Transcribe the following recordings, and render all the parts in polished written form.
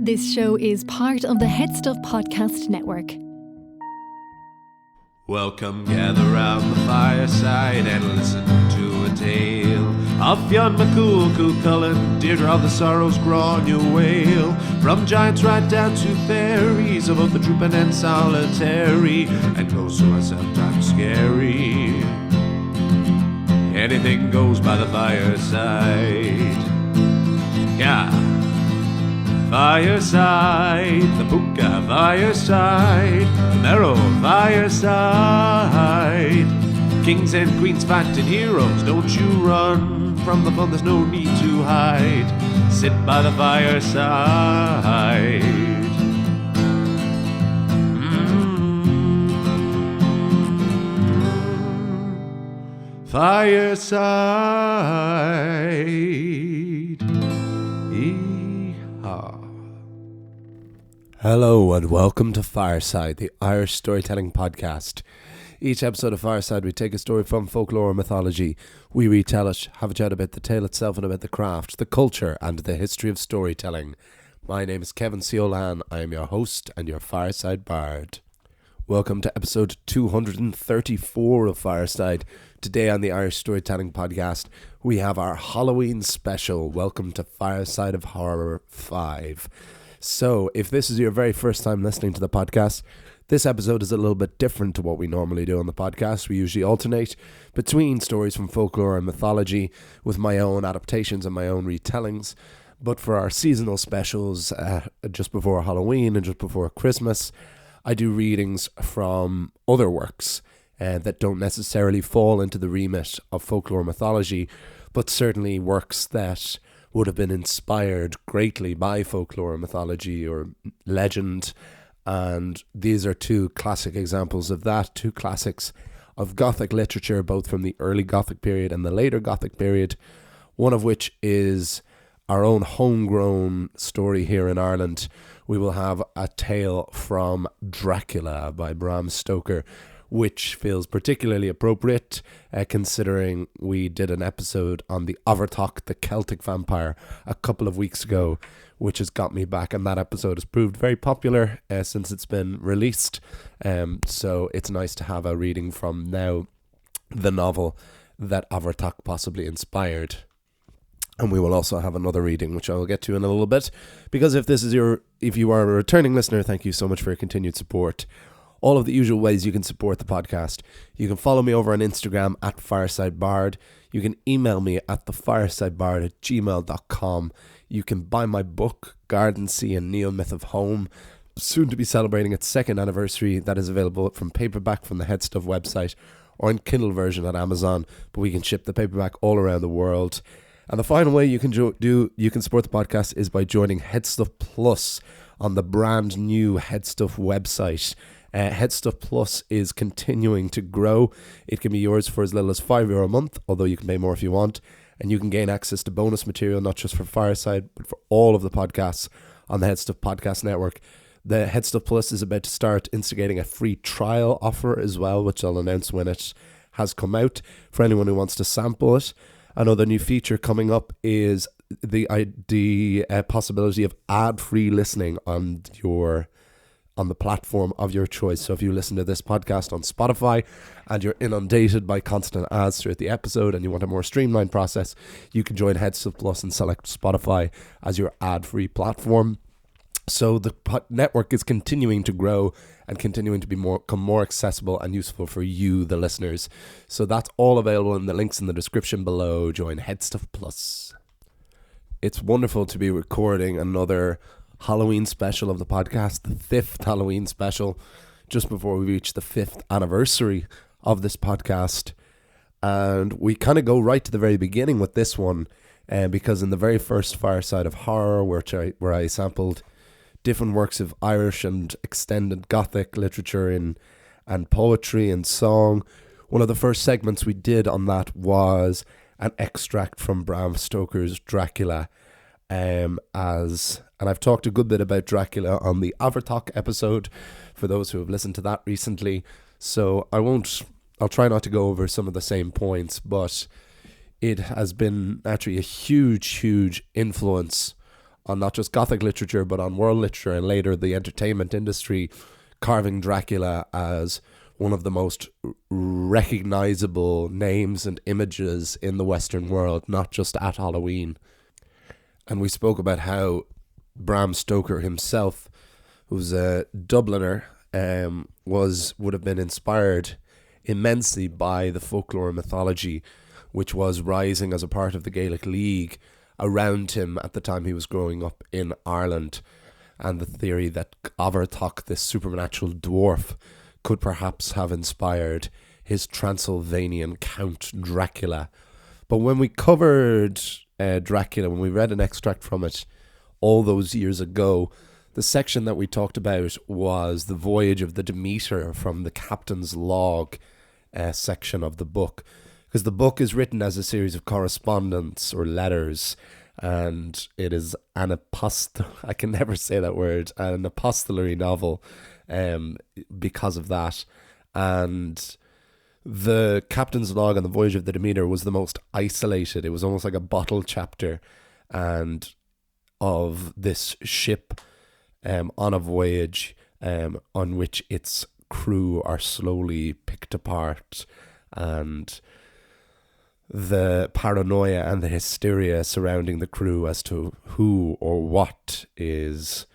This show is part of the Head Stuff Podcast Network. Welcome, gather round the fireside and listen to a tale of Fionn McCool, Cú Chulainn, Deirdre of the Sorrows, Gráinne Wail. From giants right down to fairies, of both the drooping and solitary, and close to us sometimes scary. Anything goes by the fireside. Yeah. Fireside, the Puka fireside, the Marrow fireside. Kings and queens fighting heroes, don't you run from the fun, there's no need to hide. Sit by the fireside. Fireside. Hello and welcome to Fireside, the Irish storytelling podcast. Each episode of Fireside, we take a story from folklore or mythology. We retell it, have a chat about the tale itself and about the craft, the culture and the history of storytelling. My name is Kevin Siolan. I am your host and your Fireside Bard. Welcome to episode 234 of Fireside. Today on the Irish Storytelling Podcast, we have our Halloween special. Welcome to Fireside of Horror V. So, if this is your very first time listening to the podcast, this episode is a little bit different to what we normally do on the podcast. We usually alternate between stories from folklore and mythology with my own adaptations and my own retellings. But for our seasonal specials, just before Halloween and just before Christmas, I do readings from other works that don't necessarily fall into the remit of folklore mythology, but certainly works that would have been inspired greatly by folklore, mythology, or legend. And these are two classic examples of that, two classics of Gothic literature, both from the early Gothic period and the later Gothic period, one of which is our own homegrown story here in Ireland. We will have a tale from Dracula by Bram Stoker, which feels particularly appropriate considering we did an episode on the Overtock, the Celtic vampire, a couple of weeks ago, which has got me back, and that episode has proved very popular since it's been released. So it's nice to have a reading from now the novel that Overtock possibly inspired. And we will also have another reading, which I will get to in a little bit, because if you are a returning listener, thank you so much for your continued support. All of the usual ways you can support the podcast. You can follow me over on Instagram at FiresideBard. You can email me at thefiresideBard@gmail.com. You can buy my book, Garden Sea and Neo-Myth of Home, soon to be celebrating its second anniversary. That is available from paperback from the Headstuff website or in Kindle version at Amazon, but we can ship the paperback all around the world. And the final way you can support the podcast is by joining Headstuff Plus on the brand new Headstuff website. Headstuff Plus is continuing to grow. It can be yours for as little as €5 a month, although you can pay more if you want. And you can gain access to bonus material, not just for Fireside, but for all of the podcasts on the Headstuff Podcast Network. The Headstuff Plus is about to start instigating a free trial offer as well, which I'll announce when it has come out for anyone who wants to sample it. Another new feature coming up is the possibility of ad-free listening on the platform of your choice. So if you listen to this podcast on Spotify and you're inundated by constant ads throughout the episode and you want a more streamlined process, you can join Headstuff Plus and select Spotify as your ad-free platform. So the network is continuing to grow and continuing to become more accessible and useful for you, the listeners. So that's all available in the links in the description below. Join Headstuff Plus. It's wonderful to be recording another Halloween special of the podcast, the 5th Halloween special, just before we reach the 5th anniversary of this podcast. And we kind of go right to the very beginning with this one, because in the very first Fireside of Horror, where I sampled different works of Irish and extended Gothic literature and poetry and song, one of the first segments we did on that was an extract from Bram Stoker's Dracula, and I've talked a good bit about Dracula on the Overtock episode for those who have listened to that recently, so I'll try not to go over some of the same points, but it has been actually a huge influence on not just Gothic literature, but on world literature and later the entertainment industry, carving Dracula as one of the most recognizable names and images in the Western world, not just at Halloween. And we spoke about how Bram Stoker himself, who's a Dubliner, would have been inspired immensely by the folklore and mythology which was rising as a part of the Gaelic League around him at the time he was growing up in Ireland, and the theory that Abertach, this supernatural dwarf, could perhaps have inspired his Transylvanian Count Dracula. But when we covered Dracula, when we read an extract from it all those years ago, the section that we talked about was the voyage of the Demeter from the captain's log section of the book. Because the book is written as a series of correspondence or letters, and it is an I can never say that word, an epistolary novel because of that. And the captain's log on the voyage of the Demeter was the most isolated. It was almost like a bottle chapter and of this ship on a voyage on which its crew are slowly picked apart, and the paranoia and the hysteria surrounding the crew as to who or what is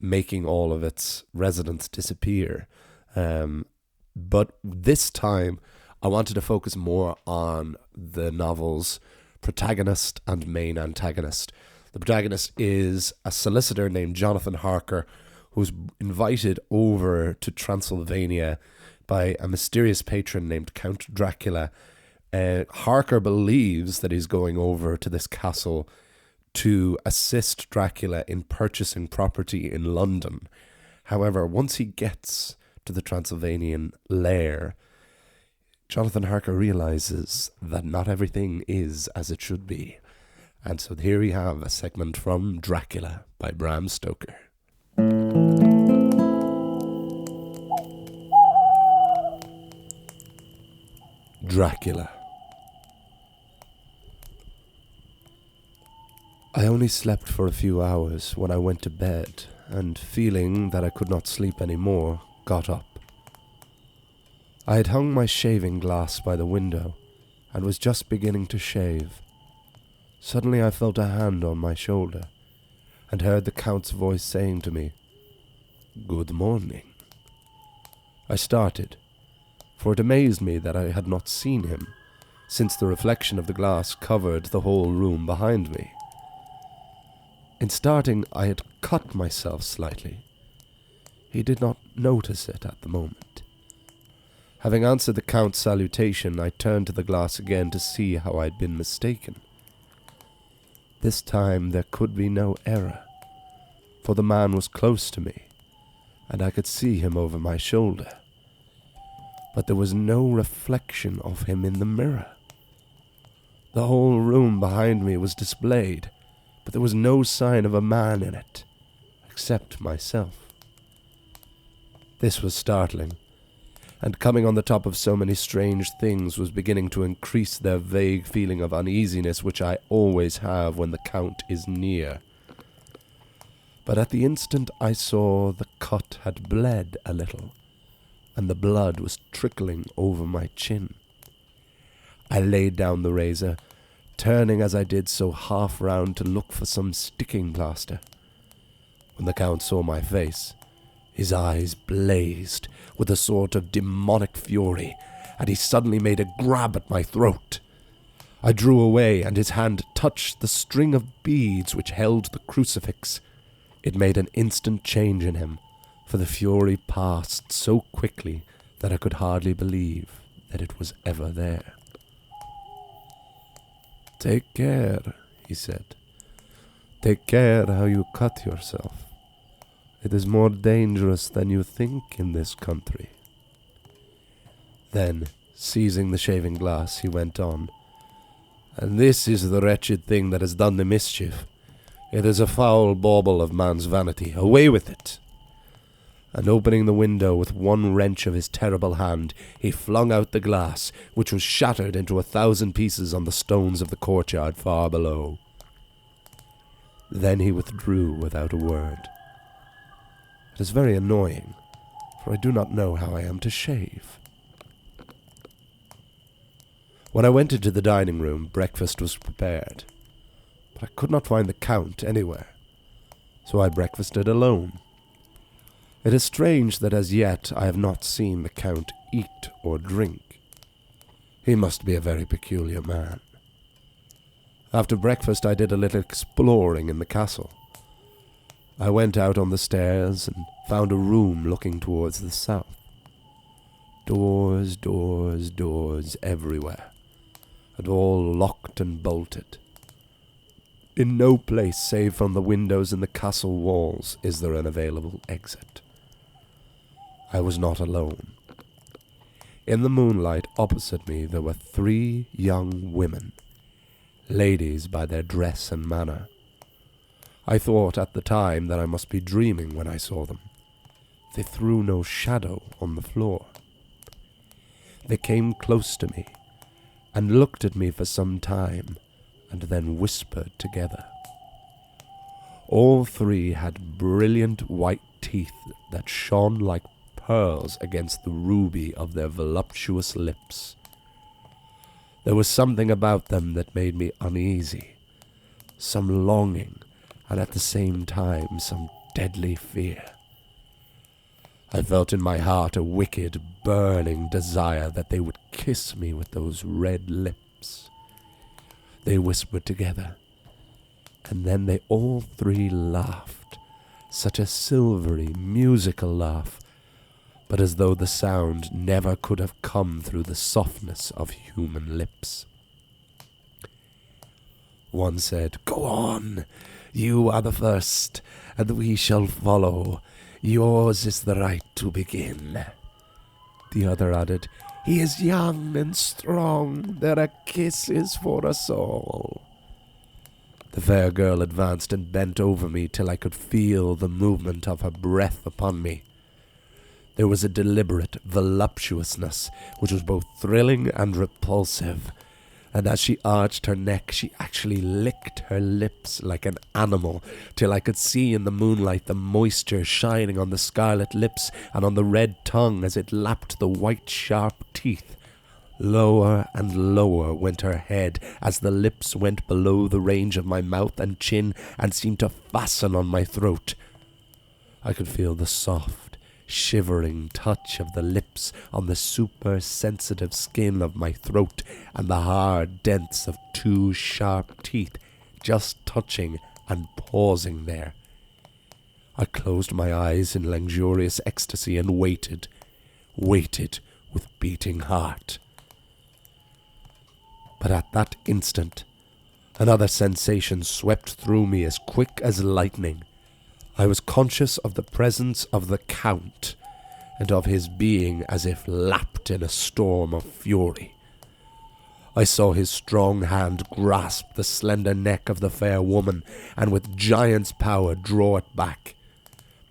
making all of its residents disappear. But this time, I wanted to focus more on the novel's protagonist and main antagonist. The protagonist is a solicitor named Jonathan Harker, who's invited over to Transylvania by a mysterious patron named Count Dracula. Harker believes that he's going over to this castle to assist Dracula in purchasing property in London. However, once he gets to the Transylvanian lair, Jonathan Harker realizes that not everything is as it should be. And so here we have a segment from Dracula by Bram Stoker. Dracula. I only slept for a few hours when I went to bed, and feeling that I could not sleep any more, got up. I had hung my shaving glass by the window, and was just beginning to shave. Suddenly I felt a hand on my shoulder, and heard the Count's voice saying to me, "Good morning." I started, for it amazed me that I had not seen him, since the reflection of the glass covered the whole room behind me. In starting, I had cut myself slightly. He did not notice it at the moment. Having answered the Count's salutation, I turned to the glass again to see how I had been mistaken. This time there could be no error, for the man was close to me, and I could see him over my shoulder. But there was no reflection of him in the mirror. The whole room behind me was displayed, but there was no sign of a man in it, except myself. This was startling, and coming on the top of so many strange things was beginning to increase their vague feeling of uneasiness which I always have when the Count is near. But at the instant I saw the cut had bled a little, and the blood was trickling over my chin. I laid down the razor, turning as I did so half round to look for some sticking plaster. When the Count saw my face, his eyes blazed with a sort of demonic fury, and he suddenly made a grab at my throat. I drew away, and his hand touched the string of beads which held the crucifix. It made an instant change in him, for the fury passed so quickly that I could hardly believe that it was ever there. "Take care," he said. "Take care how you cut yourself. It is more dangerous than you think in this country." Then, seizing the shaving glass, he went on, "And this is the wretched thing that has done the mischief. It is a foul bauble of man's vanity. Away with it!" And opening the window with one wrench of his terrible hand, he flung out the glass, which was shattered into 1,000 pieces on the stones of the courtyard far below. Then he withdrew without a word. It is very annoying, for I do not know how I am to shave. When I went into the dining room, breakfast was prepared, but I could not find the Count anywhere, so I breakfasted alone. It is strange that as yet I have not seen the Count eat or drink. He must be a very peculiar man. After breakfast I did a little exploring in the castle. I went out on the stairs and found a room looking towards the south. Doors, doors, doors everywhere, and all locked and bolted. In no place save from the windows in the castle walls is there an available exit. I was not alone. In the moonlight opposite me there were 3 young women, ladies by their dress and manner. I thought at the time that I must be dreaming when I saw them. They threw no shadow on the floor. They came close to me and looked at me for some time and then whispered together. All 3 had brilliant white teeth that shone like pearls against the ruby of their voluptuous lips. There was something about them that made me uneasy, some longing, and at the same time some deadly fear. I felt in my heart a wicked, burning desire that they would kiss me with those red lips. They whispered together, and then they all 3 laughed, such a silvery, musical laugh, but as though the sound never could have come through the softness of human lips. One said, "Go on, you are the first, and we shall follow. Yours is the right to begin." The other added, "He is young and strong. There are kisses for us all." The fair girl advanced and bent over me till I could feel the movement of her breath upon me. There was a deliberate voluptuousness which was both thrilling and repulsive, and as she arched her neck she actually licked her lips like an animal, till I could see in the moonlight the moisture shining on the scarlet lips and on the red tongue as it lapped the white sharp teeth. Lower and lower went her head as the lips went below the range of my mouth and chin and seemed to fasten on my throat. I could feel the soft, shivering touch of the lips on the super-sensitive skin of my throat and the hard dents of 2 sharp teeth just touching and pausing there. I closed my eyes in luxurious ecstasy and waited with beating heart. But at that instant, another sensation swept through me as quick as lightning. I was conscious of the presence of the Count, and of his being as if lapped in a storm of fury. I saw his strong hand grasp the slender neck of the fair woman, and with giant's power draw it back.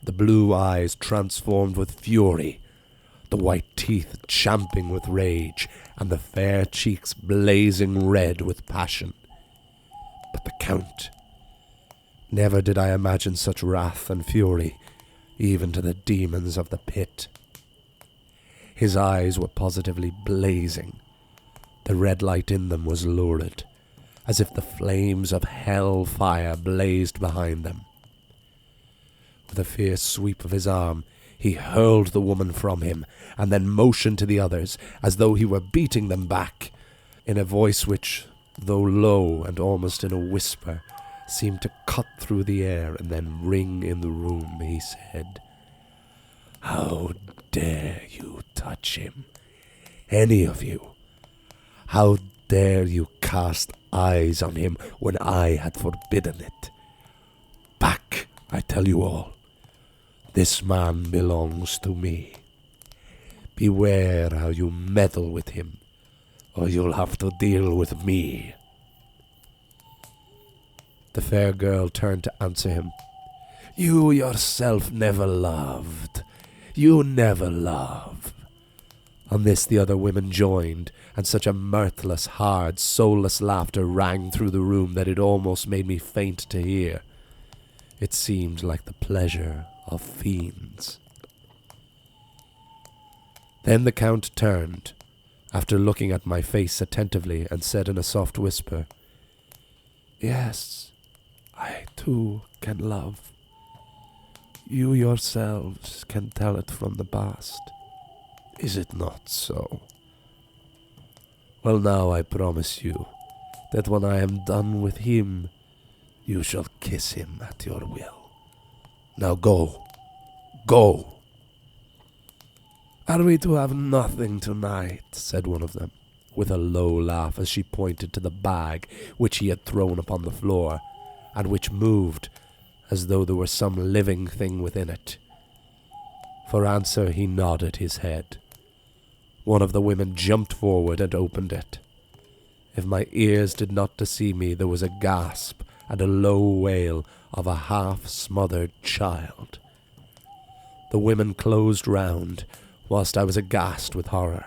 The blue eyes transformed with fury, the white teeth champing with rage, and the fair cheeks blazing red with passion. But the Count... Never did I imagine such wrath and fury, even to the demons of the pit. His eyes were positively blazing. The red light in them was lurid, as if the flames of hell fire blazed behind them. With a fierce sweep of his arm, he hurled the woman from him, and then motioned to the others, as though he were beating them back. In a voice which, though low and almost in a whisper, seemed to cut through the air and then ring in the room, he said, "How dare you touch him, any of you? How dare you cast eyes on him when I had forbidden it? Back, I tell you all. This man belongs to me. Beware how you meddle with him, or you'll have to deal with me." The fair girl turned to answer him. "You yourself never loved. You never love." On this the other women joined, and such a mirthless, hard, soulless laughter rang through the room that it almost made me faint to hear. It seemed like the pleasure of fiends. Then the Count turned, after looking at my face attentively, and said in a soft whisper, "Yes, I too can love. You yourselves can tell it from the past. Is it not so? Well, now I promise you that when I am done with him, you shall kiss him at your will. Now go, go." "Are we to have nothing tonight?" said one of them, with a low laugh as she pointed to the bag which he had thrown upon the floor, and which moved as though there were some living thing within it. For answer he nodded his head. One of the women jumped forward and opened it. If my ears did not deceive me, there was a gasp and a low wail of a half-smothered child. The women closed round, whilst I was aghast with horror.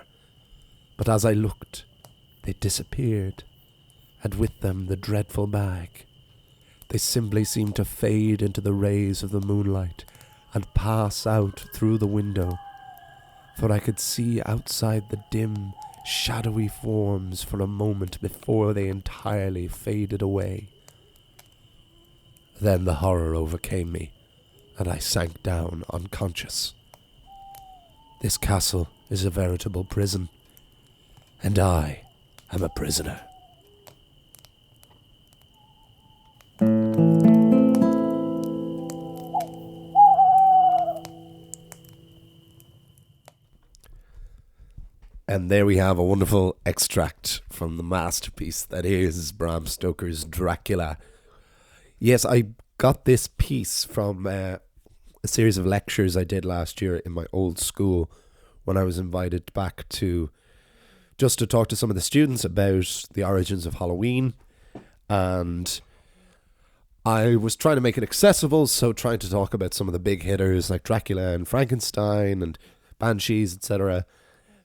But as I looked, they disappeared, and with them the dreadful bag. They simply seemed to fade into the rays of the moonlight and pass out through the window, for I could see outside the dim, shadowy forms for a moment before they entirely faded away. Then the horror overcame me, and I sank down unconscious. This castle is a veritable prison, and I am a prisoner. And there we have a wonderful extract from the masterpiece that is Bram Stoker's Dracula. Yes, I got this piece from a series of lectures I did last year in my old school when I was invited back to just to talk to some of the students about the origins of Halloween. And I was trying to make it accessible, so trying to talk about some of the big hitters like Dracula and Frankenstein and Banshees, etc.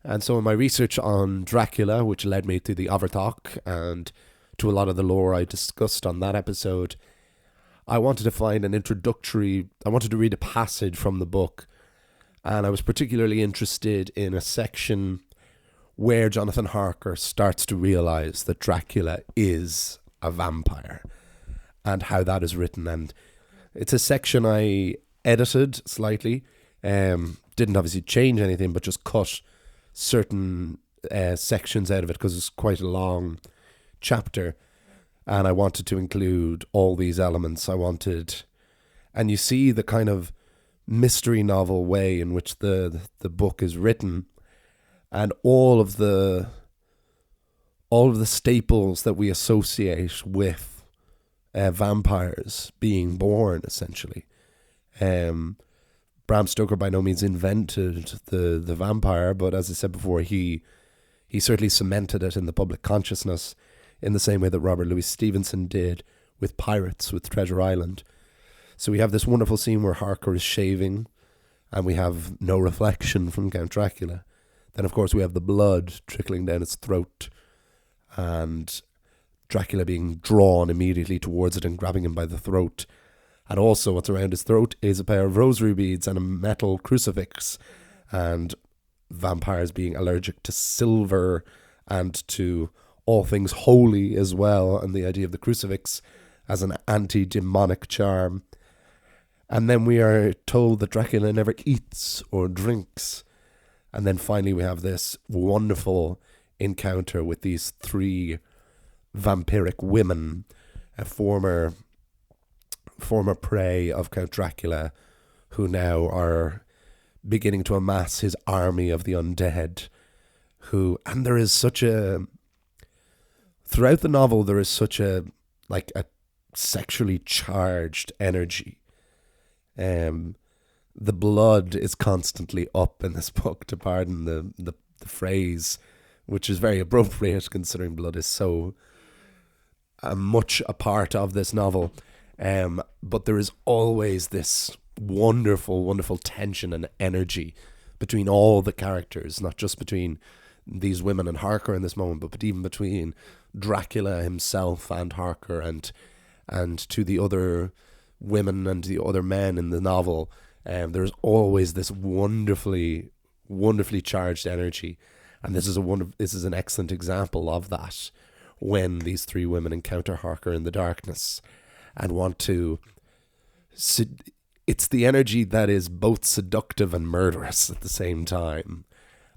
And so in my research on Dracula, which led me to the Overtalk and to a lot of the lore I discussed on that episode, I wanted to find an introductory, I wanted to read a passage from the book, and I was particularly interested in a section where Jonathan Harker starts to realize that Dracula is a vampire and how that is written. And it's a section I edited slightly, didn't obviously change anything, but just cut certain sections out of it because it's quite a long chapter. And I wanted to include all these elements. And you see the kind of mystery novel way in which the book is written, and all of the staples that we associate with vampires being born, essentially. Bram Stoker by no means invented the vampire, but as I said before, he certainly cemented it in the public consciousness, in the same way that Robert Louis Stevenson did with Pirates, with Treasure Island. So we have this wonderful scene where Harker is shaving, and we have no reflection from Count Dracula. Then, of course, we have the blood trickling down its throat, and Dracula being drawn immediately towards it and grabbing him by the throat. And also what's around his throat is a pair of rosary beads and a metal crucifix, and vampires being allergic to silver and to all things holy as well, and the idea of the crucifix as an anti-demonic charm. And then we are told that Dracula never eats or drinks. And then finally we have this wonderful encounter with these three vampiric women, a former prey of Count Dracula, who now are beginning to amass his army of the undead. And there is such a... Throughout the novel, there is such a sexually charged energy. The blood is constantly up in this book, to pardon the phrase, which is very appropriate considering blood is so much a part of this novel. But there is always this wonderful, wonderful tension and energy between all the characters, not just between these women and Harker in this moment, but even between Dracula himself and Harker, and to the other women and the other men in the novel, there's always this wonderfully charged energy, and this is an excellent example of that. When these three women encounter Harker in the darkness and want to, it's the energy that is both seductive and murderous at the same time,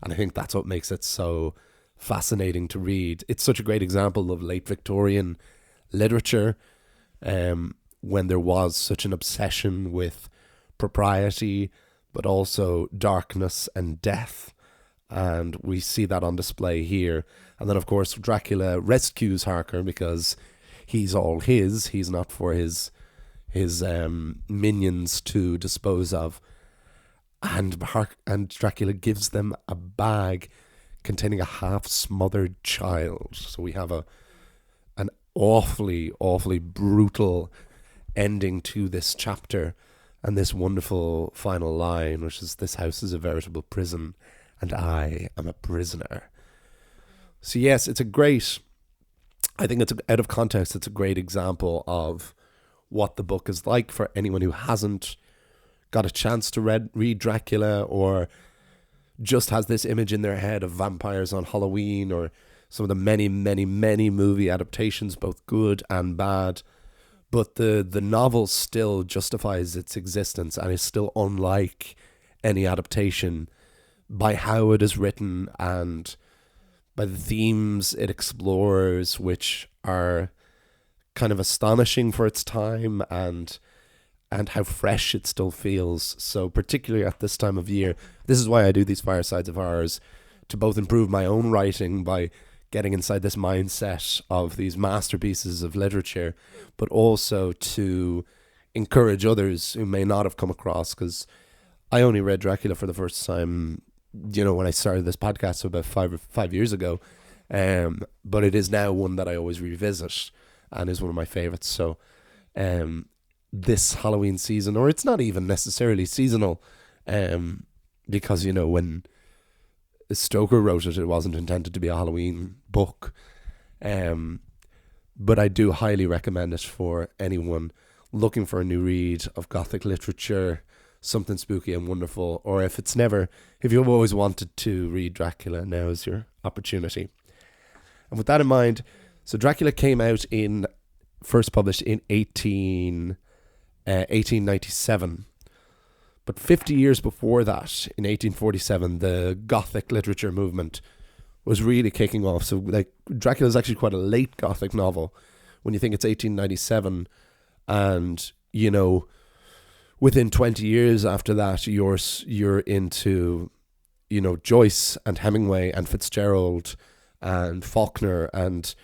and I think that's what makes it so fascinating to read. It's such a great example of late Victorian literature, when there was such an obsession with propriety, but also darkness and death. And we see that on display here. And then, of course, Dracula rescues Harker because he's all his. He's not for his minions to dispose of. And Dracula gives them a bag containing a half-smothered child. So we have an awfully brutal ending to this chapter, and this wonderful final line, which is, "This house is a veritable prison, and I am a prisoner." So yes, it's a great, I think it's out of context, it's a great example of what the book is like for anyone who hasn't got a chance to read Dracula, or just has this image in their head of vampires on Halloween, or some of the many movie adaptations, both good and bad. But the novel still justifies its existence and is still unlike any adaptation by how it is written and by the themes it explores, which are kind of astonishing for its time, and how fresh it still feels. So particularly at this time of year, this is why I do these Firesides of Horrors, to both improve my own writing by getting inside this mindset of these masterpieces of literature, but also to encourage others who may not have come across, because I only read Dracula for the first time, when I started this podcast, so about five years ago, but it is now one that I always revisit and is one of my favorites. So this Halloween season, or it's not even necessarily seasonal, because when Stoker wrote it wasn't intended to be a Halloween book, but I do highly recommend it for anyone looking for a new read of Gothic literature, something spooky and wonderful, or if you've always wanted to read Dracula, now is your opportunity. And with that in mind, so Dracula came out first published in 1897. But 50 years before that, in 1847, the Gothic literature movement was really kicking off. So, Dracula is actually quite a late Gothic novel when you think it's 1897. And, within 20 years after that, you're into, Joyce and Hemingway and Fitzgerald and Faulkner, and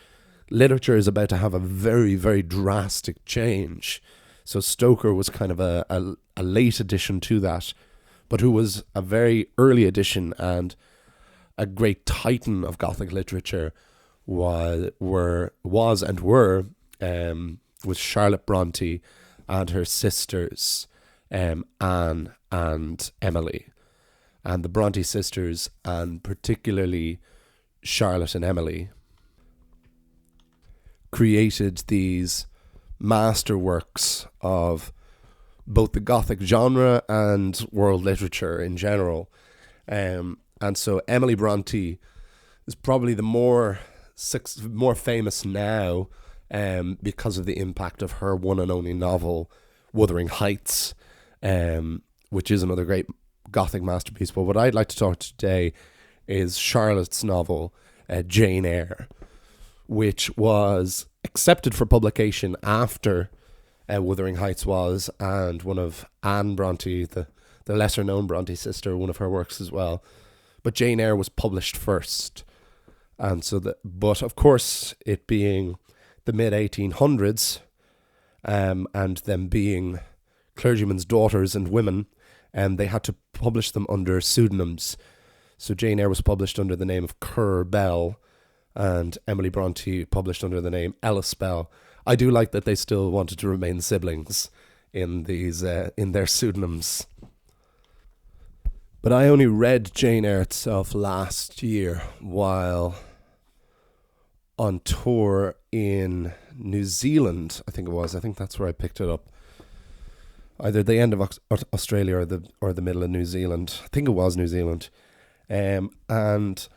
literature is about to have a very, very drastic change. So Stoker was kind of a late addition to that, but who was a very early addition, and a great titan of Gothic literature was Charlotte Bronte and her sisters, Anne and Emily. And the Bronte sisters, and particularly Charlotte and Emily, created these masterworks of both the Gothic genre and world literature in general. And so Emily Bronte is probably the more famous now, because of the impact of her one and only novel, Wuthering Heights, which is another great Gothic masterpiece. But what I'd like to talk today is Charlotte's novel, Jane Eyre, which was accepted for publication after Wuthering Heights was, and one of Anne Bronte, the lesser-known Bronte sister, one of her works as well. But Jane Eyre was published first, and but of course, it being the mid-1800s, and them being clergymen's daughters and women, they had to publish them under pseudonyms. So Jane Eyre was published under the name of Currer Bell, and Emily Bronte published under the name Ellis Bell. I do like that they still wanted to remain siblings in their pseudonyms. But I only read Jane Eyre itself last year while on tour in New Zealand, I think it was. I think that's where I picked it up. either the end of Australia or the middle of New Zealand. I think it was New Zealand. And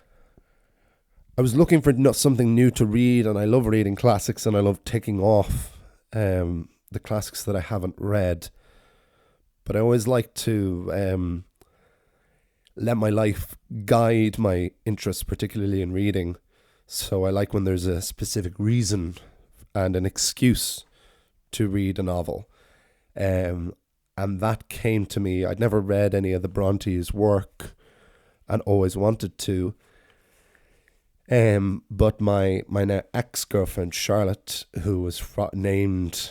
I was looking for something new to read, and I love reading classics, and I love ticking off the classics that I haven't read. But I always like to let my life guide my interests, particularly in reading. So I like when there's a specific reason and an excuse to read a novel. And that came to me. I'd never read any of the Bronte's work and always wanted to. But my now ex-girlfriend, Charlotte, who was named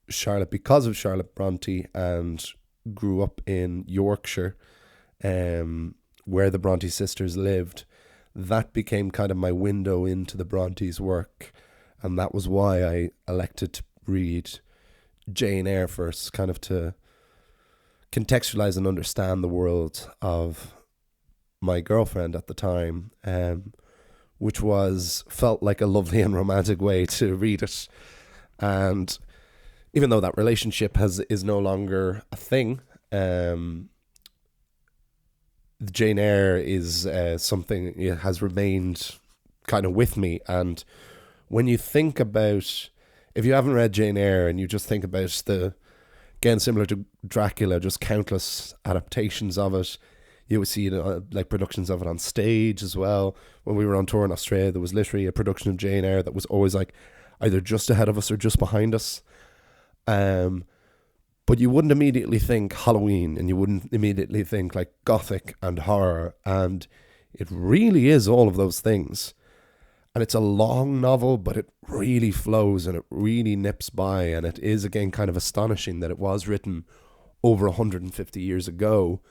Charlotte because of Charlotte Bronte and grew up in Yorkshire, where the Bronte sisters lived, that became kind of my window into the Bronte's work. And that was why I elected to read Jane Eyre first, kind of to contextualize and understand the world of my girlfriend at the time, which felt like a lovely and romantic way to read it. And even though that relationship is no longer a thing, Jane Eyre is something it has remained kind of with me. And when you think about, if you haven't read Jane Eyre and you just think about again, similar to Dracula, just countless adaptations of it, you would see like productions of it on stage as well. When we were on tour in Australia, there was literally a production of Jane Eyre that was always like either just ahead of us or just behind us. But you wouldn't immediately think Halloween, and you wouldn't immediately think like gothic and horror, and it really is all of those things. And it's a long novel, but it really flows and it really nips by, and it is again kind of astonishing that it was written over 150 years ago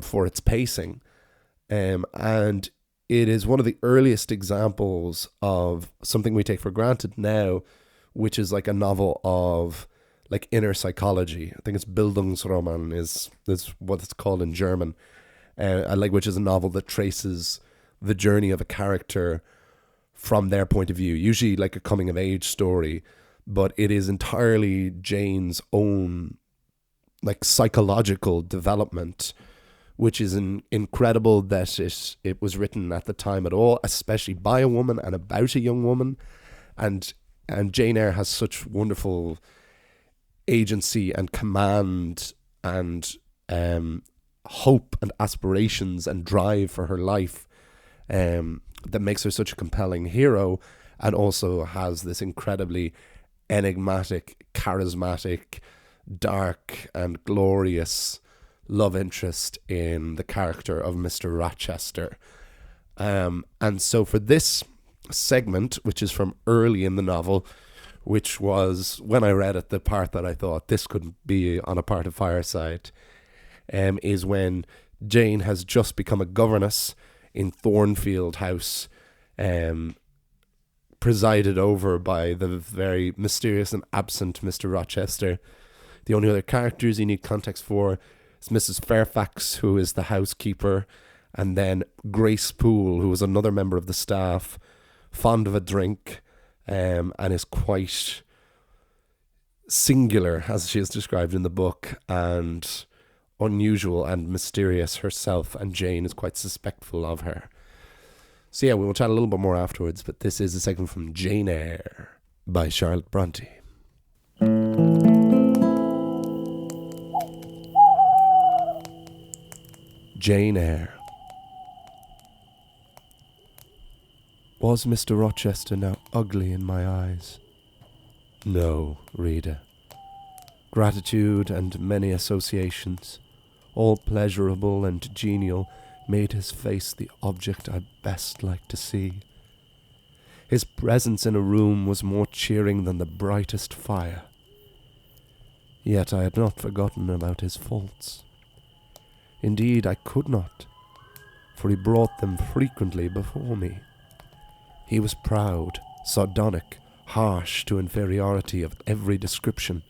for its pacing. And it is one of the earliest examples of something we take for granted now, which is like a novel of like inner psychology. I think it's Bildungsroman is what it's called in German, which is a novel that traces the journey of a character from their point of view, usually like a coming of age story, but it is entirely Jane's own like psychological development, which is incredible that it was written at the time at all, especially by a woman and about a young woman, and Jane Eyre has such wonderful agency and command and hope and aspirations and drive for her life, that makes her such a compelling hero, and also has this incredibly enigmatic, charismatic, dark and glorious love interest in the character of Mr. Rochester. And so for this segment, which is from early in the novel, which was, when I read it, the part that I thought this could be on a part of Fireside, is when Jane has just become a governess in Thornfield House, presided over by the very mysterious and absent Mr. Rochester. The only other characters you need context for is Mrs. Fairfax, who is the housekeeper, and then Grace Poole, who is another member of the staff, fond of a drink, and is quite singular, as she is described in the book, and unusual and mysterious herself, and Jane is quite suspectful of her. So yeah, we will chat a little bit more afterwards, but this is a segment from Jane Eyre by Charlotte Bronte. Jane Eyre. Was Mr. Rochester now ugly in my eyes? No, reader. Gratitude and many associations, all pleasurable and genial, made his face the object I best liked to see. His presence in a room was more cheering than the brightest fire. Yet I had not forgotten about his faults. Indeed, I could not, for he brought them frequently before me. He was proud, sardonic, harsh to inferiority of every description.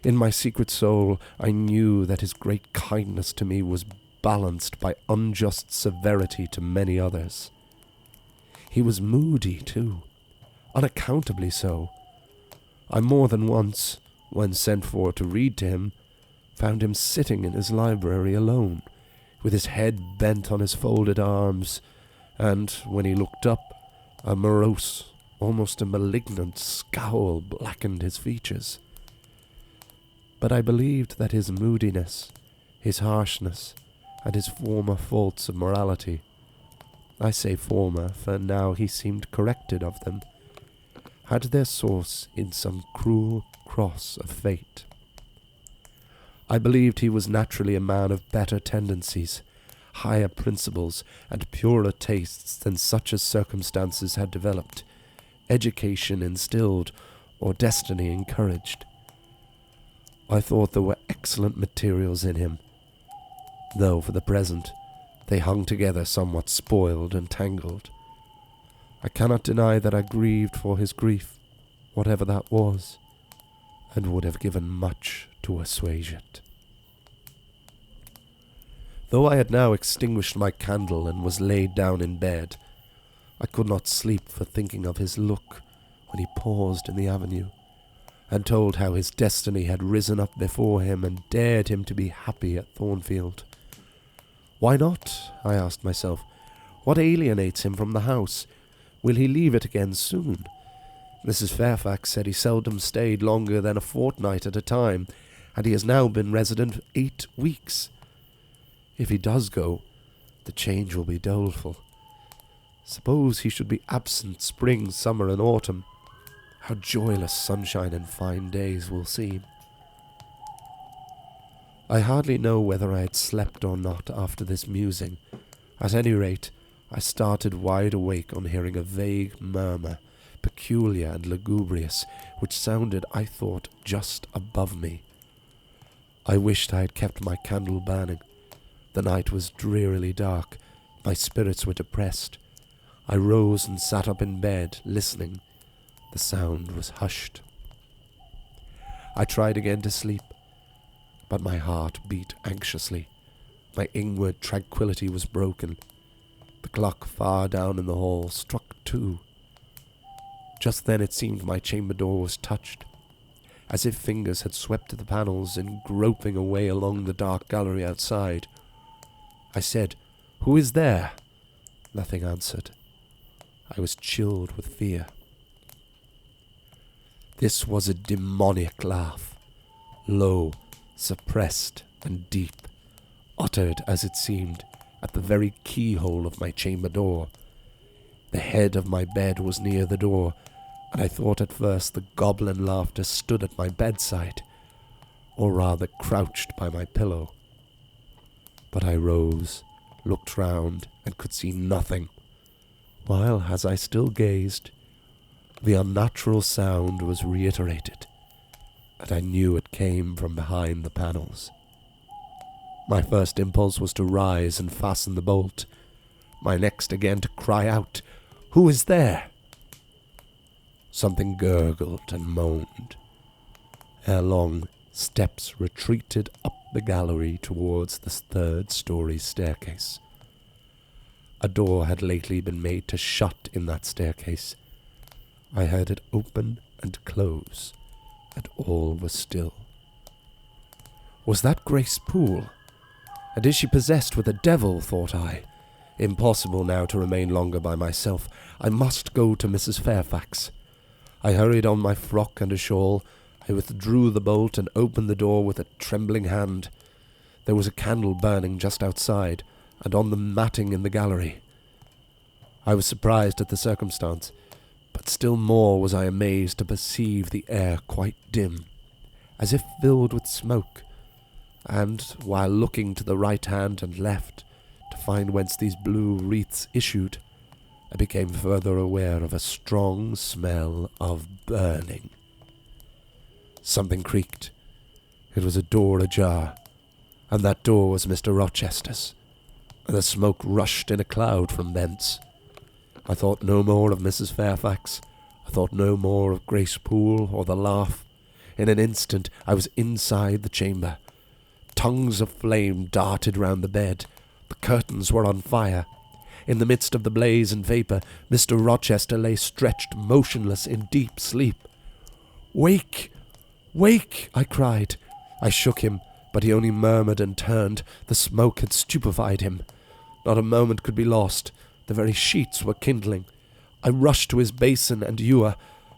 In my secret soul, I knew that his great kindness to me was balanced by unjust severity to many others. He was moody, too, unaccountably so. I more than once, when sent for to read to him, found him sitting in his library alone, with his head bent on his folded arms, and, when he looked up, a morose, almost a malignant scowl blackened his features. But I believed that his moodiness, his harshness, and his former faults of morality, I say former, for now he seemed corrected of them, had their source in some cruel cross of fate. I believed he was naturally a man of better tendencies, higher principles, and purer tastes than such as circumstances had developed, education instilled, or destiny encouraged. I thought there were excellent materials in him, though for the present they hung together somewhat spoiled and tangled. I cannot deny that I grieved for his grief, whatever that was, and would have given much to assuage it. Though I had now extinguished my candle and was laid down in bed, I could not sleep for thinking of his look when he paused in the avenue, and told how his destiny had risen up before him and dared him to be happy at Thornfield. Why not? I asked myself. What alienates him from the house? Will he leave it again soon? Mrs. Fairfax said he seldom stayed longer than a fortnight at a time, and he has now been resident 8 weeks. If he does go, the change will be doleful. Suppose he should be absent spring, summer, and autumn. How joyless sunshine and fine days will seem. I hardly know whether I had slept or not after this musing. At any rate, I started wide awake on hearing a vague murmur, peculiar and lugubrious, which sounded, I thought, just above me. I wished I had kept my candle burning. The night was drearily dark. My spirits were depressed. I rose and sat up in bed, listening. The sound was hushed. I tried again to sleep, but my heart beat anxiously. My inward tranquillity was broken. The clock far down in the hall struck 2. Just then it seemed my chamber door was touched, as if fingers had swept the panels and groping away along the dark gallery outside. I said, "Who is there?" Nothing answered. I was chilled with fear. This was a demoniac laugh, low, suppressed, and deep, uttered, as it seemed, at the very keyhole of my chamber door. The head of my bed was near the door, and I thought at first the goblin laughter stood at my bedside, or rather crouched by my pillow. But I rose, looked round, and could see nothing, while, as I still gazed, the unnatural sound was reiterated, and I knew it came from behind the panels. My first impulse was to rise and fasten the bolt. My next again to cry out, "Who is there?" Something gurgled and moaned. Ere long, steps retreated up the gallery towards the 3rd-story staircase. A door had lately been made to shut in that staircase. I heard it open and close, and all was still. Was that Grace Poole? And is she possessed with a devil, thought I. Impossible now to remain longer by myself. I must go to Mrs. Fairfax. I hurried on my frock and a shawl. I withdrew the bolt and opened the door with a trembling hand. There was a candle burning just outside, and on the matting in the gallery. I was surprised at the circumstance, but still more was I amazed to perceive the air quite dim, as if filled with smoke, and, while looking to the right hand and left, to find whence these blue wreaths issued, I became further aware of a strong smell of burning. Something creaked. It was a door ajar, and that door was Mr. Rochester's, and the smoke rushed in a cloud from thence. I thought no more of Mrs. Fairfax. I thought no more of Grace Poole or the laugh. In an instant I was inside the chamber. Tongues of flame darted round the bed. The curtains were on fire. In the midst of the blaze and vapour, Mr. Rochester lay stretched motionless in deep sleep. "Wake! "Wake!" I cried. I shook him, but he only murmured and turned. The smoke had stupefied him. Not a moment could be lost. The very sheets were kindling. I rushed to his basin and ewer.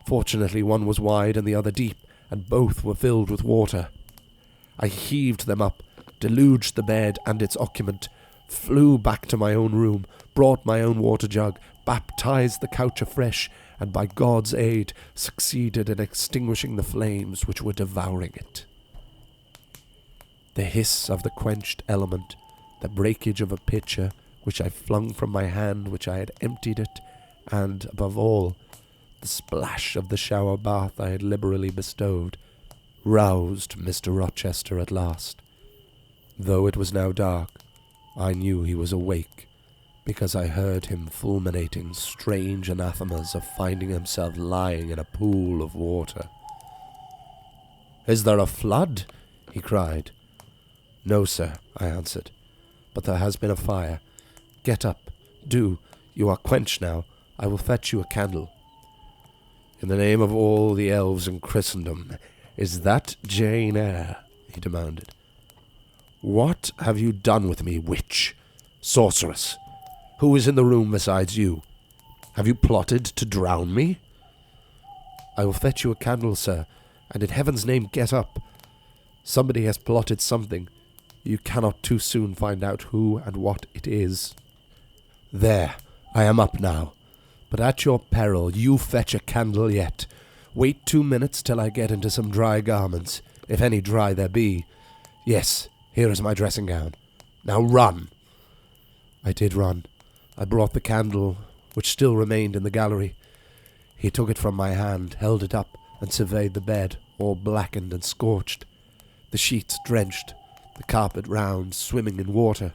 Fortunately, one was wide and the other deep, and both were filled with water. I heaved them up, deluged the bed and its occupant, flew back to my own room, brought my own water jug, baptized the couch afresh, and by God's aid succeeded in extinguishing the flames which were devouring it. The hiss of the quenched element, the breakage of a pitcher which I flung from my hand which I had emptied it, and, above all, the splash of the shower bath I had liberally bestowed, roused Mr. Rochester at last. Though it was now dark, I knew he was awake, because I heard him fulminating strange anathemas of finding himself lying in a pool of water. "Is there a flood?" he cried. "No, sir," I answered, "but there has been a fire. Get up, do. You are quenched now. I will fetch you a candle." "In the name of all the elves in Christendom, is that Jane Eyre?" he demanded. "What have you done with me, witch? Sorceress? Who is in the room besides you? Have you plotted to drown me?" "I will fetch you a candle, sir, and in heaven's name get up. Somebody has plotted something. You cannot too soon find out who and what it is." "There, I am up now. But at your peril, you fetch a candle yet. Wait 2 minutes till I get into some dry garments, if any dry there be. Yes, here is my dressing gown. Now run." I did run. I brought the candle, which still remained in the gallery. He took it from my hand, held it up, and surveyed the bed, all blackened and scorched, the sheets drenched, the carpet round, swimming in water.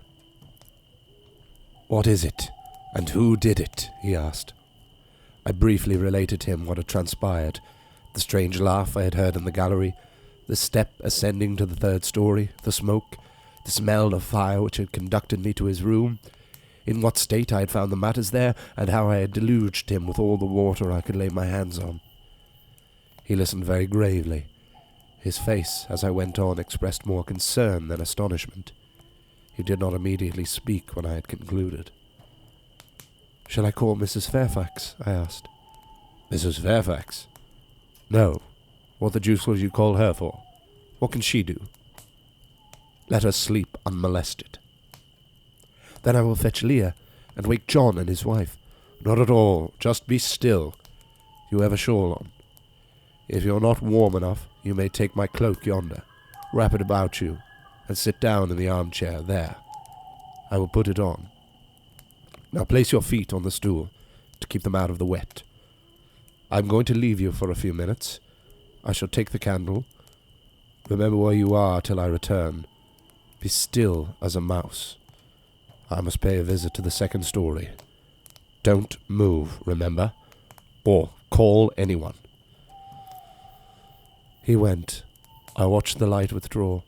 "What is it, and who did it?" he asked. I briefly related to him what had transpired, the strange laugh I had heard in the gallery, the step ascending to the 3rd story, the smoke, the smell of fire which had conducted me to his room, in what state I had found the matters there, and how I had deluged him with all the water I could lay my hands on. He listened very gravely. His face, as I went on, expressed more concern than astonishment. He did not immediately speak when I had concluded. "Shall I call Mrs. Fairfax?" I asked. "Mrs. Fairfax? No. What the deuce will you call her for? What can she do?" "Let her sleep unmolested." "Then I will fetch Leah, and wake John and his wife." "Not at all. Just be still. You have a shawl on. If you're not warm enough, you may take my cloak yonder, wrap it about you, and sit down in the armchair there. I will put it on. Now place your feet on the stool, to keep them out of the wet. I'm going to leave you for a few minutes. I shall take the candle. Remember where you are till I return. Be still as a mouse. I must pay a visit to the 2nd story. Don't move, remember, or call anyone." He went. I watched the light withdraw.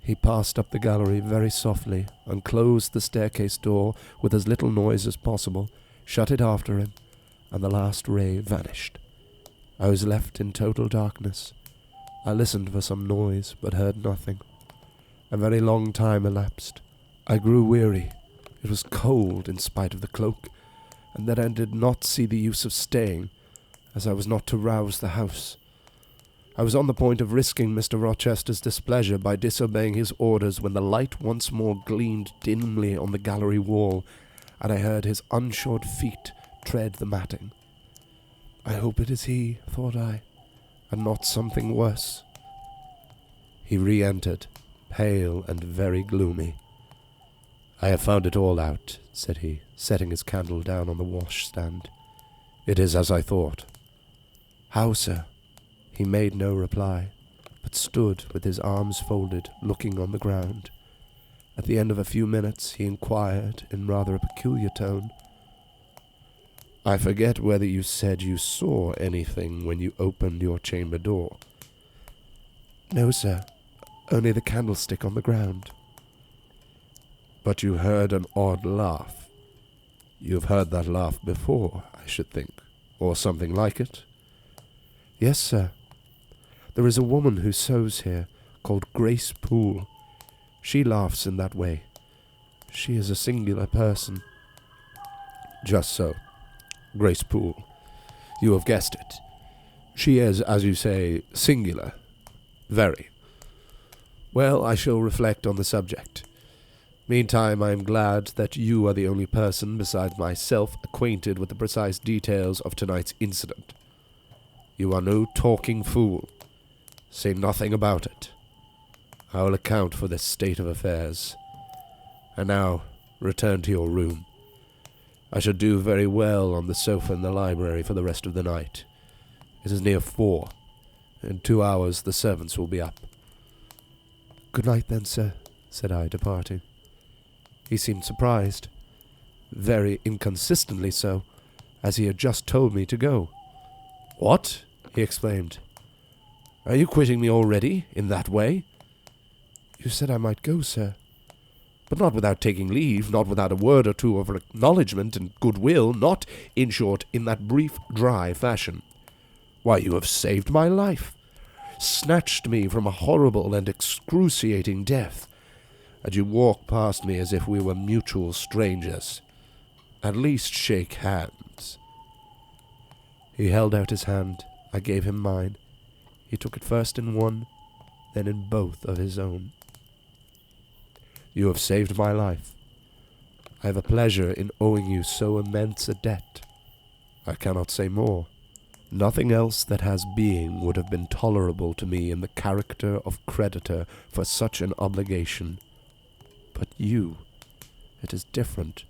He passed up the gallery very softly, and closed the staircase door with as little noise as possible, shut it after him, and the last ray vanished. I was left in total darkness. I listened for some noise, but heard nothing. A very long time elapsed. I grew weary. It was cold in spite of the cloak, and then I did not see the use of staying, as I was not to rouse the house. I was on the point of risking Mr. Rochester's displeasure by disobeying his orders when the light once more gleamed dimly on the gallery wall, and I heard his unshod feet tread the matting. I hope it is he, thought I, and not something worse. He re-entered, pale and very gloomy. "I have found it all out," said he, setting his candle down on the washstand. "It is as I thought." "How, sir?" He made no reply, but stood with his arms folded, looking on the ground. At the end of a few minutes he inquired, in rather a peculiar tone, "I forget whether you said you saw anything when you opened your chamber door." "No, sir, only the candlestick on the ground." "But you heard an odd laugh. You've heard that laugh before, I should think, or something like it?" "Yes, sir." There is a woman who sews here, called Grace Poole. She laughs in that way. She is a singular person." "Just so. Grace Poole. You have guessed it. She is, as you say, singular. Very. Well, I shall reflect on the subject. Meantime, I am glad that you are the only person besides myself acquainted with the precise details of tonight's incident. You are no talking fool. Say nothing about it. I will account for this state of affairs. And now, return to your room. I shall do very well on the sofa in the library for the rest of the night. It is near 4. In 2 hours the servants will be up." "Good night then, sir," said I, departing. He seemed surprised, very inconsistently so, as he had just told me to go. "What?" he exclaimed. "Are you quitting me already, in that way?" "You said I might go, sir." "But not without taking leave, not without a word or two of acknowledgment and goodwill, not, in short, in that brief, dry fashion. Why, you have saved my life, snatched me from a horrible and excruciating death, and you walk past me as if we were mutual strangers. At least shake hands." He held out his hand. I gave him mine. He took it first in one, then in both of his own. "You have saved my life. I have a pleasure in owing you so immense a debt. I cannot say more. Nothing else that has being would have been tolerable to me in the character of creditor for such an obligation. But you, it is different.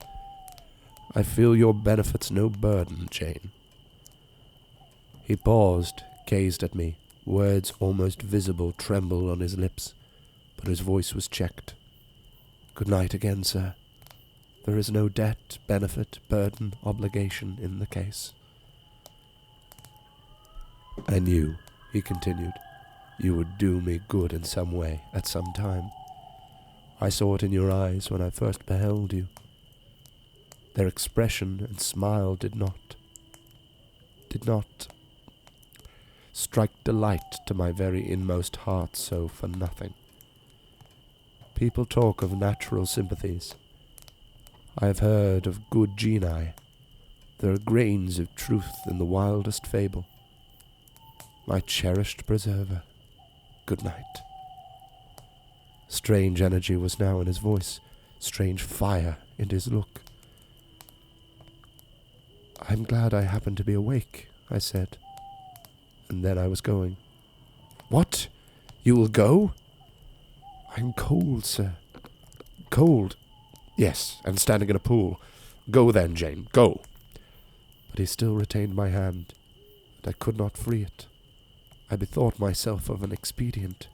I feel your benefits no burden, Jane." He paused, gazed at me. Words almost visible trembled on his lips, but his voice was checked. "Good night again, sir. There is no debt, benefit, burden, obligation in the case." "I knew," he continued, "you would do me good in some way, at some time. I saw it in your eyes when I first beheld you. Their expression and smile did not strike delight to my very inmost heart so for nothing. People talk of natural sympathies. I have heard of good genii. There are grains of truth in the wildest fable. My cherished preserver, good night." Strange energy was now in his voice, strange fire in his look. "I'm glad I happened to be awake," I said, and then I was going. "What? You will go?" "I'm cold, sir." "Cold? Yes, and standing in a pool. Go then, Jane, go." But he still retained my hand, and I could not free it. I bethought myself of an expedient.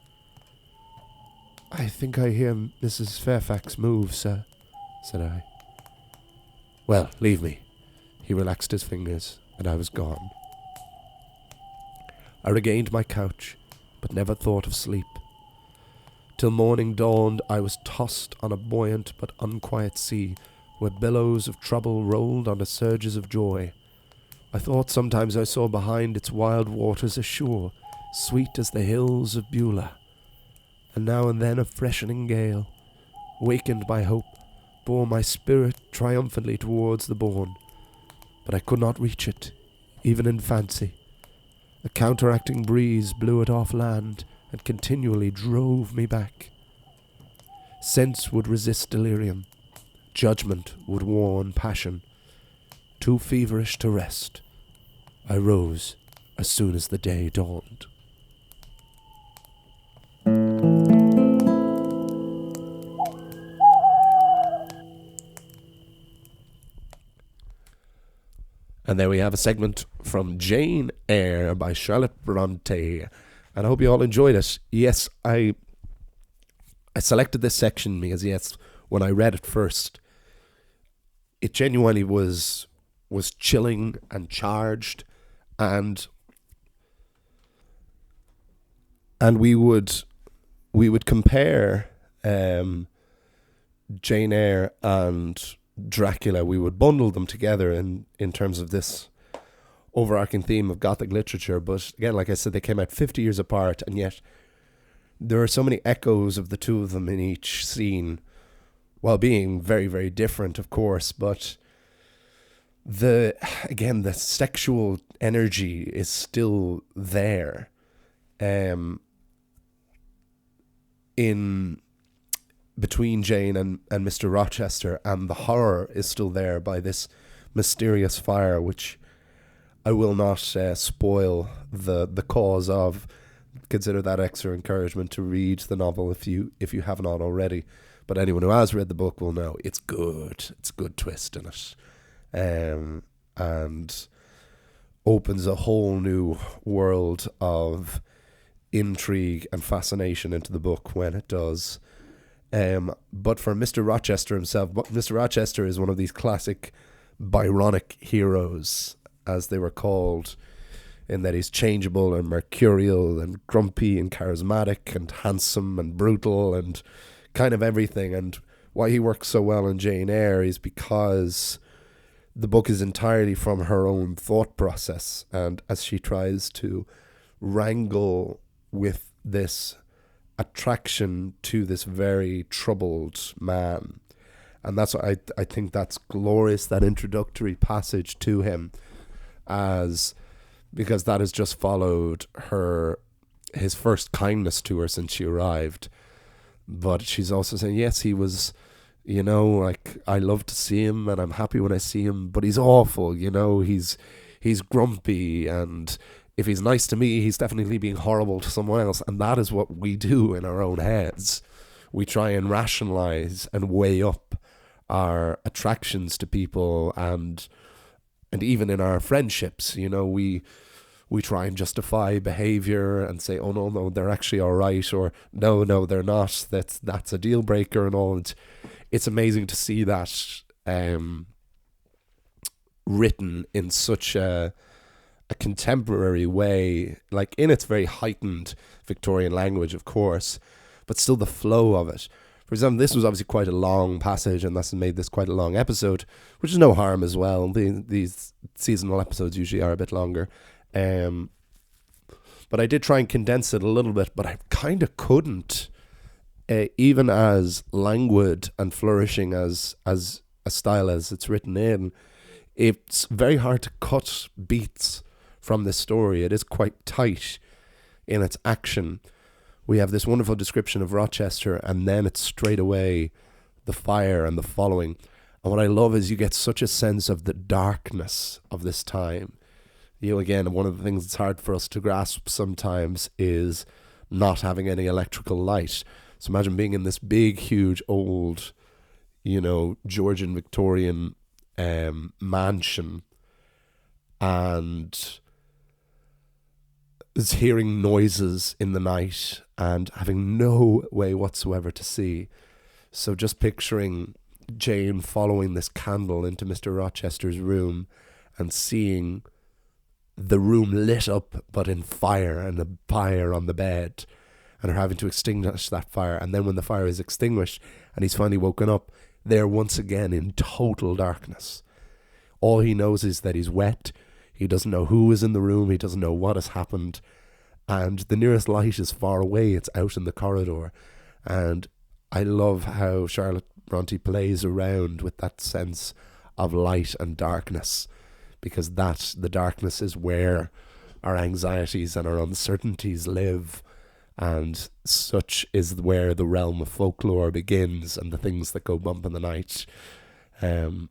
"I think I hear Mrs. Fairfax move, sir," said I. "Well, leave me." He relaxed his fingers, and I was gone. I regained my couch, but never thought of sleep. Till morning dawned, I was tossed on a buoyant but unquiet sea, where billows of trouble rolled under surges of joy. I thought sometimes I saw behind its wild waters a shore, sweet as the hills of Beulah, and now and then a freshening gale, wakened by hope, bore my spirit triumphantly towards the bourne. But I could not reach it, even in fancy. A counteracting breeze blew it off land, and continually drove me back. Sense would resist delirium. Judgment would warn passion. Too feverish to rest, I rose as soon as the day dawned. And there we have a segment from Jane Eyre by Charlotte Bronte. And I hope you all enjoyed it. Yes, I selected this section because, yes, when I read it first, it genuinely was chilling and charged, and we would compare Jane Eyre and Dracula. We would bundle them together in terms of this overarching theme of Gothic literature. But again, like I said, they came out 50 years apart, and yet there are so many echoes of the two of them in each scene, while being very, very different, of course. But the sexual energy is still there. In between Jane and Mr. Rochester, and the horror is still there by this mysterious fire, which I will not spoil the cause of. Consider that extra encouragement to read the novel if you have not already. But anyone who has read the book will know it's good. It's a good twist in it, and opens a whole new world of intrigue and fascination into the book when it does. But for Mr. Rochester himself, Mr. Rochester is one of these classic Byronic heroes, as they were called, in that he's changeable and mercurial and grumpy and charismatic and handsome and brutal and kind of everything. And why he works so well in Jane Eyre is because the book is entirely from her own thought process, and as she tries to wrangle with this attraction to this very troubled man. And that's what I think that's glorious, that introductory passage to him, because that has just followed his first kindness to her since she arrived. But she's also saying, yes, he was, like, I love to see him and I'm happy when I see him, but he's awful, he's grumpy, and if he's nice to me, he's definitely being horrible to someone else. And that is what we do in our own heads. We try and rationalize and weigh up our attractions to people, and even in our friendships, we try and justify behavior and say, oh no, they're actually all right, or no, they're not. That's a deal breaker and all. It's amazing to see that written in such a contemporary way, like in its very heightened Victorian language, of course, but still the flow of it. For example, this was obviously quite a long passage, and that's made this quite a long episode, which is no harm as well. These seasonal episodes usually are a bit longer. But I did try and condense it a little bit, but I kind of couldn't. Even as languid and flourishing as a style as it's written in, it's very hard to cut beats from this story. It is quite tight in its action. We have this wonderful description of Rochester, and then it's straight away the fire and the following. And what I love is you get such a sense of the darkness of this time. Again, one of the things that's hard for us to grasp sometimes is not having any electrical light. So imagine being in this big, huge, old, Georgian Victorian mansion, and is hearing noises in the night and having no way whatsoever to see. So just picturing Jane following this candle into Mr. Rochester's room and seeing the room lit up but in fire, and a fire on the bed, and her having to extinguish that fire. And then when the fire is extinguished and he's finally woken up, they're once again in total darkness. All he knows is that he's wet. He doesn't know who is in the room. He doesn't know what has happened. And the nearest light is far away. It's out in the corridor. And I love how Charlotte Bronte plays around with that sense of light and darkness, because the darkness is where our anxieties and our uncertainties live. And such is where the realm of folklore begins, and the things that go bump in the night. And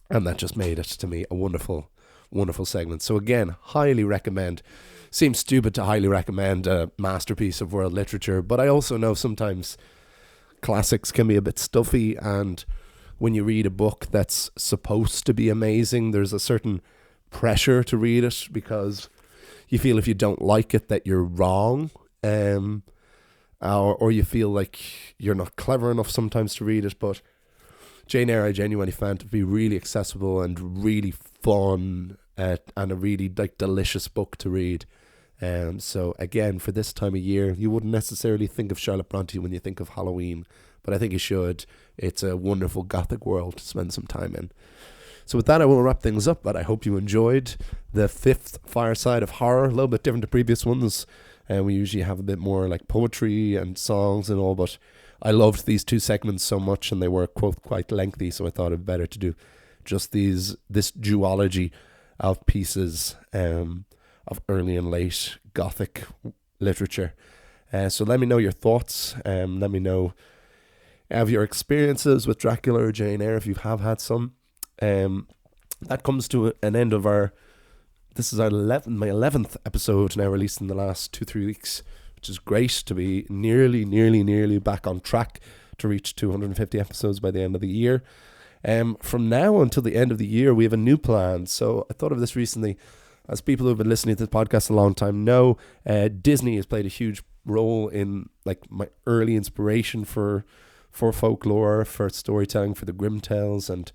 that just made it, to me, a wonderful, wonderful segment. So again, highly recommend. Seems stupid to highly recommend a masterpiece of world literature, but I also know sometimes classics can be a bit stuffy, and when you read a book that's supposed to be amazing, there's a certain pressure to read it, because you feel if you don't like it that you're wrong, or you feel like you're not clever enough sometimes to read it. But Jane Eyre I genuinely found to be really accessible and really fun, and a really delicious book to read. So again, for this time of year, you wouldn't necessarily think of Charlotte Bronte when you think of Halloween, but I think you should. It's a wonderful Gothic world to spend some time in. So with that, I will wrap things up, but I hope you enjoyed the 5th Fireside of Horror, a little bit different to previous ones. We usually have a bit more like poetry and songs and all, but I loved these 2 segments so much, and they were quite lengthy, so I thought it'd be better to do just this duology of pieces of early and late Gothic literature. So let me know your thoughts. Let me know of your experiences with Dracula or Jane Eyre, if you have had some. That comes to an end of this is my 11th episode now, released in the last 2-3 weeks, which is great to be nearly back on track to reach 250 episodes by the end of the year. From now until the end of the year, we have a new plan. So I thought of this recently. As people who have been listening to the podcast a long time know, Disney has played a huge role in like my early inspiration for folklore, for storytelling, for the Grimm tales, and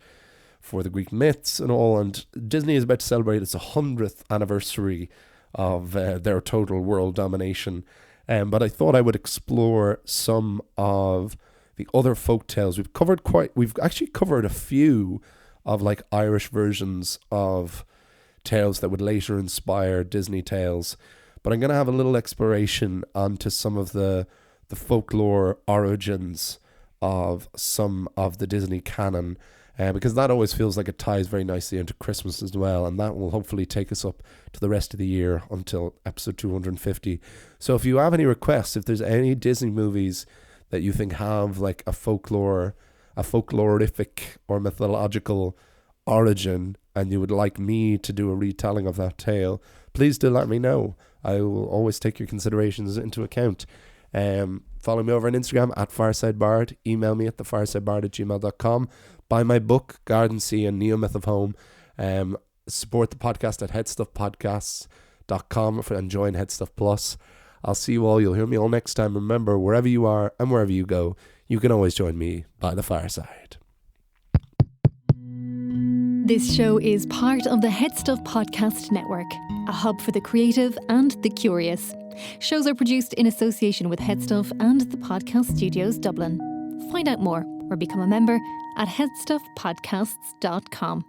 for the Greek myths and all. And Disney is about to celebrate its 100th anniversary of their total world domination. But I thought I would explore some of the other folk tales. We've actually covered a few of like Irish versions of tales that would later inspire Disney tales. But I'm going to have a little exploration onto some of the folklore origins of some of the Disney canon, because that always feels like it ties very nicely into Christmas as well, and that will hopefully take us up to the rest of the year until episode 250. So if you have any requests, if there's any Disney movies that you think have like a folklorific or mythological origin, and you would like me to do a retelling of that tale, please do let me know. I will always take your considerations into account. Follow me over on Instagram at FiresideBard. Email me at thefiresidebard@gmail.com. Buy my book, Garden Sea and Neo Myth of Home. Support the podcast at headstuffpodcasts.com and join Headstuff Plus. I'll see you all. You'll hear me all next time. Remember, wherever you are and wherever you go, you can always join me by the fireside. This show is part of the Headstuff Podcast Network, a hub for the creative and the curious. Shows are produced in association with Headstuff and the Podcast Studios Dublin. Find out more or become a member at headstuffpodcasts.com.